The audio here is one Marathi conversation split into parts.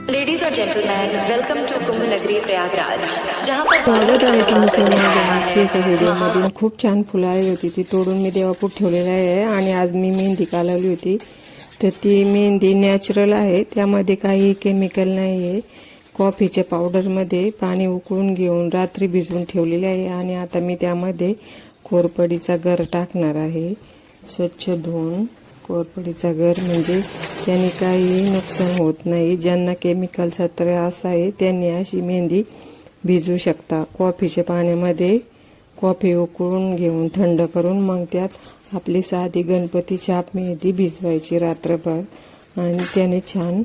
Ladies और gentlemen, welcome to कुंभ नगरी प्रयागराज, जहाँ पर स्वागत आहे तुमचं माझ्या आणखी एका महा व्हिडिओमध्ये। खूप छान फुलं आली होती, ती तोडून मी देवापूर ठेवलेली आहे। आणि आज मी मेहंदी काढली होती, तर ती मेहंदी नॅचरल आहे, त्यामध्ये काही केमिकल नाही आहे। कॉफीच्या पावडरमध्ये पाणी उकळून घेऊन रात्री भिजवून ठेवलेले आहे आणि आता मी त्यामध्ये कोरपडीचा गर टाकणार आहे। स्वच्छ धुवून कोरपडीचा गर, म्हणजे त्याने काही नुकसान होत नाही। ज्यांना केमिकलचा त्रास आहे त्यांनी अशी मेहंदी भिजवू शकता। कॉफीच्या पाण्यामध्ये कॉफी उकळून घेऊन थंड करून मग त्यात आपली साधी गणपती छाप मेहंदी भिजवायची रात्रभर, आणि त्याने छान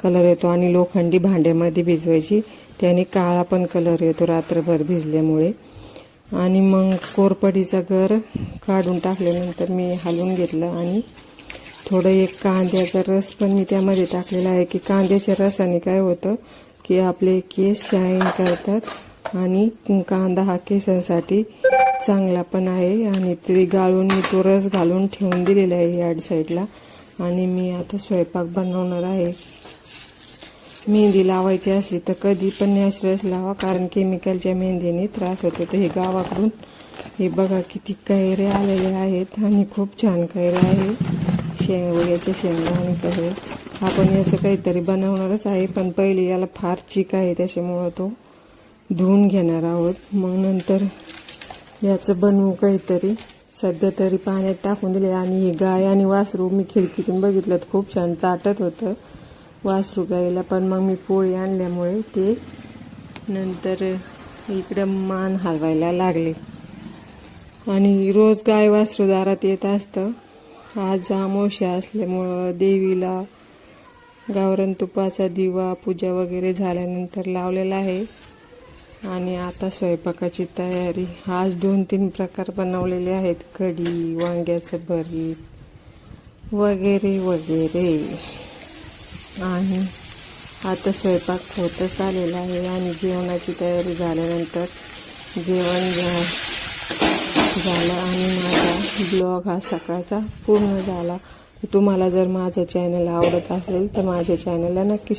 कलर येतो। आणि लोखंडी भांड्यामध्ये भिजवायची, त्याने काळा पण कलर येतो रात्रभर भिजल्यामुळे। आणि मग कोरपडीचा गर काढून टाकल्यानंतर मी हलवून घेतलं आणि थोडं एक कांद्याचा रस पण मी त्यामध्ये टाकलेला आहे, की कांद्याच्या रसाने काय होतं की आपले केस शाईन करतात, आणि कांदा हा केसांसाठी चांगला पण आहे। आणि ते गाळून मी तो रस घालून ठेवून दिलेला आहे या साईडला। आणि मी आता स्वयंपाक बनवणार आहे। मेहंदी लावायची असली तर कधी पण नॅचरल लावा, कारण केमिकलच्या मेहंदीने त्रास होतो। तर हे गावाकडून हे बघा किती कैरे आलेले आहेत, आणि खूप छान कैरे आहे, शेंगोळ्याचे शेंगा आणि कैरे। आपण याचं काहीतरी बनवणारच आहे, पण पहिले याला फार चिक आहे, त्याच्यामुळं तो धुवून घेणार आहोत। मग नंतर याचं बनवू काहीतरी। सध्या तरी पाण्यात टाकून दिले। आणि ही गाय आणि वासरू मी खिडकीतून बघितलं तर खूप छान चाटत होतं वासरू गायला, पण मग मी पोळी आणल्यामुळे ते नंतर इकडं मान हलवायला लागले। आणि रोज गाय वासरू दारात येत असतं। आज अमावस्या असल्यामुळं देवीला गावरान तुपाचा दिवा पूजा वगैरे झाल्यानंतर लावलेला आहे। आणि आता स्वयंपाकाची तयारी। आज 2-3 प्रकार बनवलेले आहेत, कढी, वांग्याचं भरीत वगैरे वगैरे। आणि आता स्वयंपाक होतच आलेला आहे, आणि जेवणाची तयारी झाल्यानंतर जेवण झालं आणि माझा ब्लॉग हा सकाळचा पूर्ण झाला। तुम्हाला जर माझं चॅनल आवडत असेल तर माझ्या चॅनलला नक्की